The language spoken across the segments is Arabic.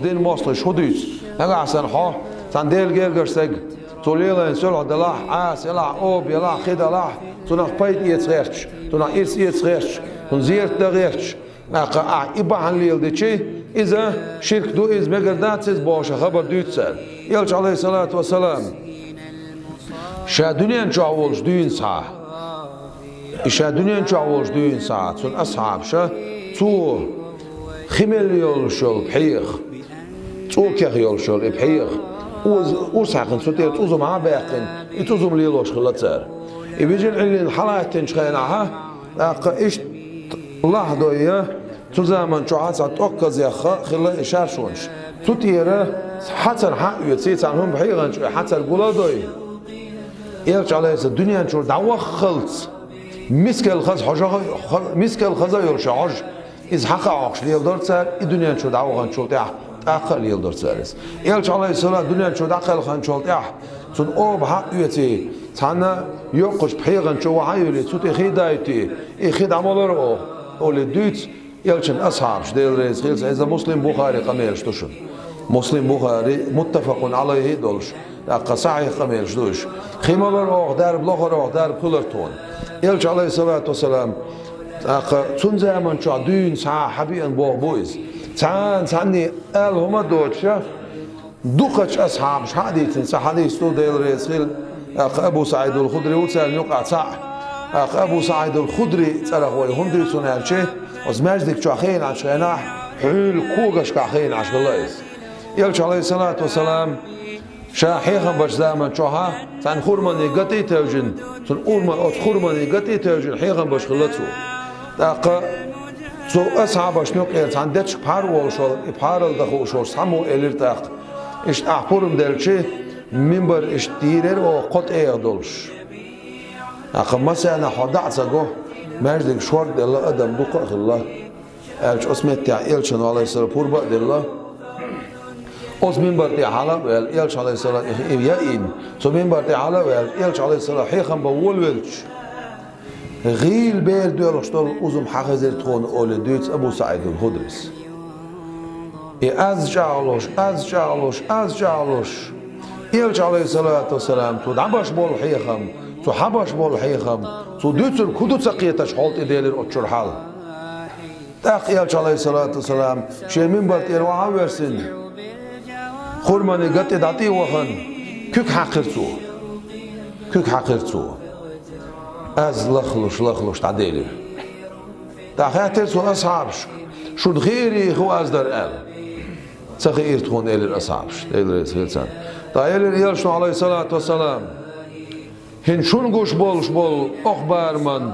دين مصلش هديس هذا عشان ها تنديل جرجسك توليلا إنسان عدلاح عاس يلا أوب يلا خدا لاح تناق بيت يتغيرش تناق إرس يتغيرش تنزير تغيرش ناقة إباحن ليل دشي إذا شرك دو إز مقدات إز باشه خبر دوتسر يلش عليه الصلاة والسلام شا دنيا نشعولش دوين ساعة إشا دنيا نشعولش دوين ساعة سن أصحاب شا تو خمل يولشول بحيخ تو كيخ يولشول بحيخ وساقن سوتير توزم مع باقن يتوزم ليلوش خلاتسر يبيجي العلين حلقة تنشخينها إيش الله دوية تزامن شو عاد توكز يا خلا إشارشونش تطيره حتى حق يتصير عنهم بحيغان شو حتى الجولادوي يرجع على الدنيا شو دعوة خلص مسك الخز حاجة مسك الخزا يرجع حاج إذا حق عقش ليقدر صار الدنيا شو دعوة شو تاع أقل يقدر صار يرجع على الصلاة الدنيا شو أقل خان شو تاع صن أوب حق يتصير تانا يقش بحيغان شو عيولي صوت خدايتي خد عمله أول دوت يلشن أصحاب شديل رئيس خيلس إذا مسلم بخاري قمير شتوشن مسلم بخاري متفق عليه دولش صحيح قمير شتوش خيمالر أو دار بلوخر أو دار كولرتون يلش عليه الصلاة والسلام تنزع من شو دين ساعة حبيان بويز تعني قال هما دوتشا دوقش أصحاب حديث حديث تو ديل رئيس خيل أبو سعيد الخدري وسأل يقع صح أبو سعيد الخدري ترى هو هندري سنة شيء وزماجدك شو أخين عشانه حول كوجش كأخين عشان الله يلش عليه الصلاة والسلام شاحيخا باش زمان شوها تان خورماني قتي توجن تان أورما أو خورماني قتي توجن حيخا باش خلصو داقة سو أصحاب شنو قيل تان دتش بارو وشول بارل دخو شول سامو إليرتاق إيش أحبورم دلشي منبر إيش تيرر أو قط إيه دولش داقة مثلا حدع سجو ماجدك شورد الله أدم دقة الله ألش اسمه تعيل شنو عليه الصلاة والسلام الله أس منبر تعالى ويل يلش عليه الصلاة يائن سو منبر تعالى ويل يلش عليه الصلاة حيخم بول ويلش غيل بير دولش دول أزم حخزر تون أول دوت أبو سعيد الخدريس از جعلوش يلش عليه الصلاة والسلام تو دعبش بول حيخم تو حبش بول حيخم تو دوتر كدو سقيتش حالت إديلر أتشر حال تاق يلش عليه الصلاة والسلام شير منبر تيرو عاورسن خورماني قطي دعتي وخن كيك حقرتو از لخلوش تعديلي تاخاتر سو أصحابش شو غيري هو از در ال سخير تكون إلى أصحابش إلى سلسان تايلر يلشو عليه الصلاة والسلام هن شون قوش بول أخبار من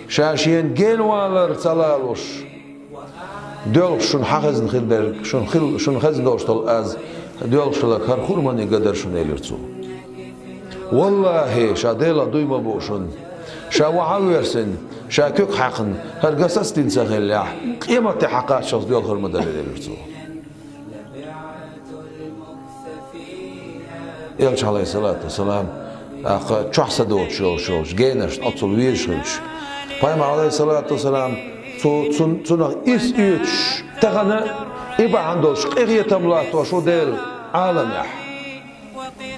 شاشين جنوالر تلالوش دول شون حخزن خدر شون خزن دوشتل از دول شلك هر خورماني قدر شون إليرتو والله شاديلا دويما بوشون شا وعاورسن شا كوك حقن هر قصص تنسخيل يح قيمة حقات شخص دول خورما دل إليرتو يلش عليه الصلاة والسلام تشحص دوت شوش جينش أطول ويرشلش بايما عليه الصلاة والسلام تنغ إيش تغنى إبا عندوش قيغية تملاتو شو ديل عالم يح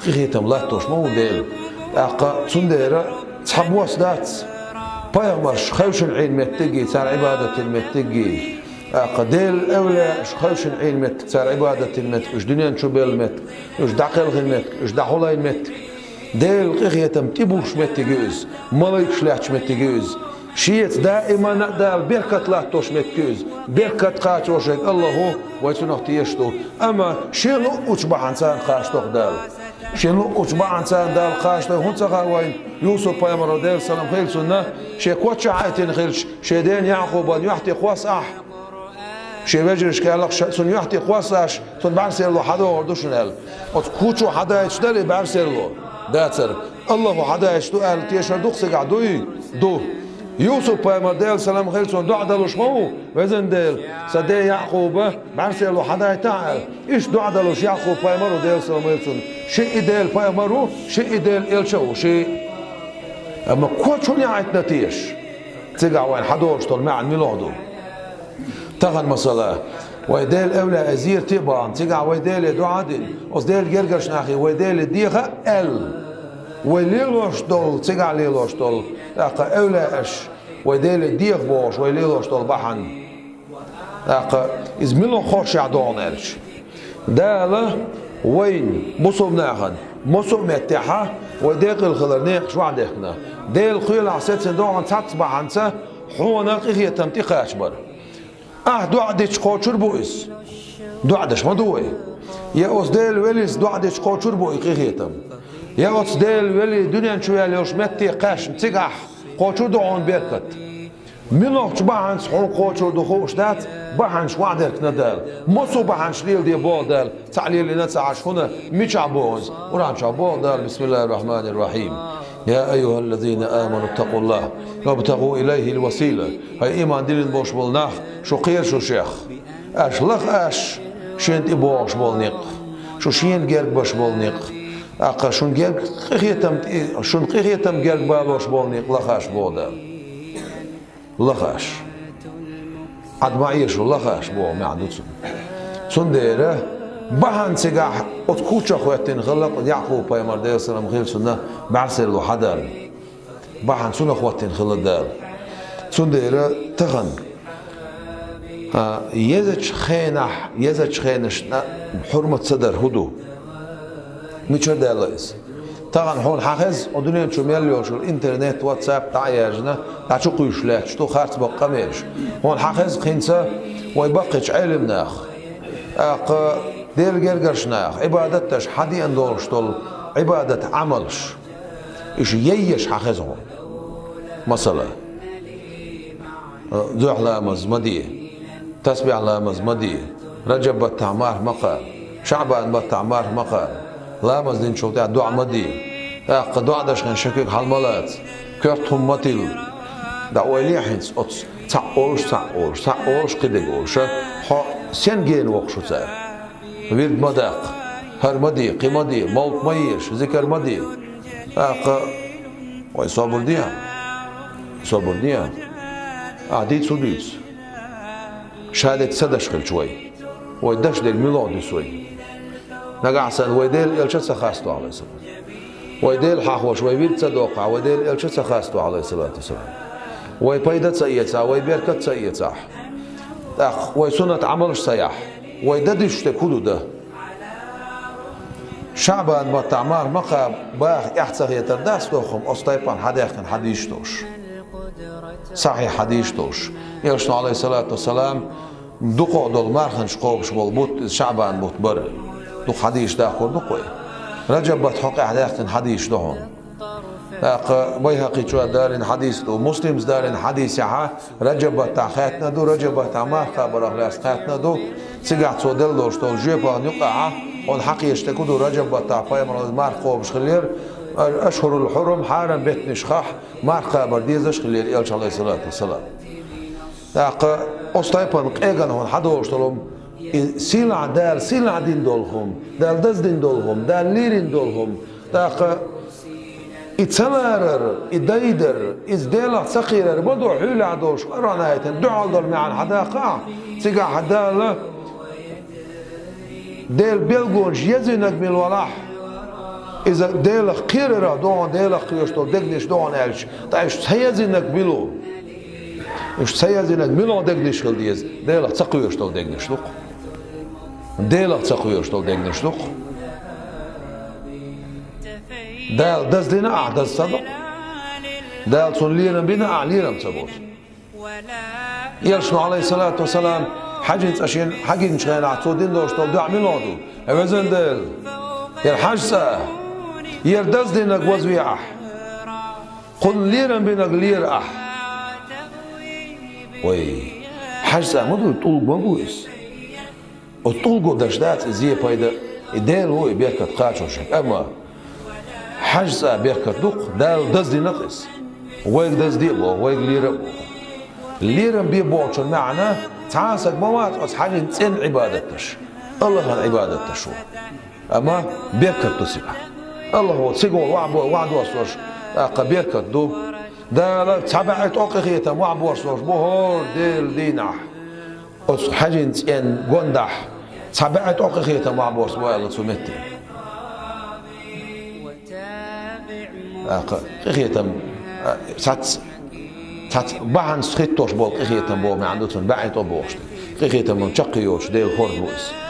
قيغية تملاتوش مو ديل تنديرا تحبواس دات بايغمش خوش العين متجي صار عبادة المتجي ديل أولى خوش العين مت صار عبادة المت إيش دنيا نشوبيل مت إيش دعقل غمت إيش دحولاي مت ديل قيغية تمتبوش متجيز ملايك شلاش متجيز شيت دائما نقدر بركة لا توش متكوز بركة قاتوشك الله هو ويتنختيشتو أما شيلو أتبع إنسان قاشتو دال شيلو أتبع إنسان دال قاشتو هون تقاوين يوسف بيامر دال سلام خيل سنة شي كوتش عايتين خيلش شي دين يعقوب أن يحتي قواس شي بجرش كالك سن يحتي قواساش سن بعرسل له حدا وردوشن قال كوتشو حدا يشتري بعرسل له داتر الله حدا يشتو قال تيشر دوخسي قعدوي دو يوسف بيامر دال سلام خيل سن دو عدلوش مو وزن دال سدي يعقوب بعرسل له حدا يتعال إيش دو عدلوش يعقوب بيامر دال سلام خيل سن شيء دال بيامرو شيء دال إلشو شيء أما كوتشو نعيت نتيش تيجا وين حدا وشتول معن ميلودو تغن مسألة ويديل أولى أزير تبان تيجا ويديل دعادل أصديل جرجش ناخي ويديل ديخة وليلوش دول تيجا ليلوش دول أقا أولى أش ويديل ديخ بوش وليلوش دول بحن أقا إزميلو خوش يعدون ألش داله وين بصوب ناخن مصوب متاحة وديق الخضر نيق شو عندنا ديل خيل عسيت سندوعن تاتبع عنسا حونا قيخية تمتيخ أشبر دعدش قوشر بويس دعدش ما دوي يا أصديل وليس دعدش قوشر بوي قيخيتم يا أصديل ولي دنيا شوية ليش متي قاش تيجح قوشر دعون بيركت منوش بحنش حول قوشر دخوش دات بحنش وعدك ندال مصو بحنش ليل دي بودال تعليل لنا تعاش هنا مش عبوز ورانش عبودال. بسم الله الرحمن الرحيم. يا أيها الذين آمنوا اتقوا الله وابتغوا إليه الوسيلة. هاي إيمان دلين بوش بولناخ شو قير شو شيخ أش لخ أش شنت إبوش بولنيق شو شين جيرك باش بولنيق أقا شون جيرك قيخيتم جيرك بالوش بولنيق لخاش بودال لخاش عد معيش لخاش بو معدوتسون سنديره بحن سجاح أتكوتش أخواتين غلط يعقوب بيامر دير سلام خير سنة بعسل وحدار بحن سنة أخواتين خلط دار سنديره تغن يزج خينش حرمة صدر هدو ميشر داليس تغن حول حاخز ودنيا شو ميليوش الانترنت واتساب تعيجنا تعشو قيشلات شتو خارت بقى ميش هون حاخز خينسا ويبقيش علم ناخ ديل جرجش ناخ عبادتش حدي اندورش طول عبادة عملش إيش ييش حاخزهم مثلا ذوح لامز مديه تسبيح لامز مديه رجب بتعمار مقال شعبان بتعمار مقال لامز دين شو تاع دعاء مديه دعاء داش كان شكيك حالمالات كرتهم متيل دعوة ليحنس أتس تعورش قدقوش ها سنجين وقشو تاع ويرد مداق هر مدي قمدي موت ميش ذكر مدي ويصابر ديها عديد سوديس شهادة سدشخل شوي ويدش ديل ميلاد شوي نقعسن ويديل إلشة خاستو عليه السلام ويديل حاخوش ويبيد صدوقع ويديل إلشة خاستو عليه الصلاة والسلام ويبيدت سيئتا ويبيركت سيئتا ويسنة عملش سياح ويددش تكودو ده شعبان بتعمار مقا باخ احتسغ يترداس دوخم أستيبان حديقن حديشتوش صحيح حديشتوش يرشنو عليه الصلاة والسلام دقو دول مارخن شقوبش والبوت شعبان بوت بر دو حديش داخل دقوي رجب بتحقي حديقن حديش دوهم بيهقي شو دارين حديث دو مسلم دارين حديث يحا رجب بتاخاتنا دو رجب بتعمار خبر أخلاص خاتنا دو سيقعد سودل دوش دول جيبا نقعه on حق يشتكوا دو رجب بتاعفاي من مارقو بشخلير أشهر الحرم حارم بيت نشخاح مارقا برديزش خلير إلش عليه الصلاة والسلام داق أستيبان قيغان هون حدوش دولهم سيلع دال سيلع دين دولهم دال دز دين دولهم دال ليرين دولهم داق إتسمارر إدايدر إزديلا سقيرر بدو حيل عدوش رانايتن دعال دول معان حداقا سيقا حدالا ديل بيلغونش يزينك من الولاح إذا ديل قيرر دون ديل قيوشتو دقنش دون ألش تايش سيزينك بلو إيش سيزينك بلو دقنش خل ديز ديل تسقيوشتو دقنش لق ديل تسقيوشتو دقنش لق دال دز دينا أعدز صدق دال صلينا بنا أعلينا مصبوت يرشنو عليه الصلاة والسلام حاجة أشين حاجة نشغل عطودين دوش طول دعم ميلادو أوزن دل يرحجسه يردز دينك وزوي أح قل ليرا بينك لير أح وي حجسه مدو طول بابويس الطول دشدات زي بايدا الدال هو بيركت قاچوشك أما حجسه بيركت دوق دال دز دي نقص ويك دز دي بو ويك ليرا بو ليرا بيبوشن معنا تعاسك موات أصحابي تين عبادتش الله هذا عبادتش أما بيركت تسيبه الله هو تسيقول وعد وصوش بيركت دو دا تبعت أقخيتا وعد وصوش بهور ديل دينح os hajins en gondah tabaat oqiyata ma bors wala sumette qiyata tat bahan schittos bol qiyata bo ma عنده baat obost qiyata man chaqiyos de horbois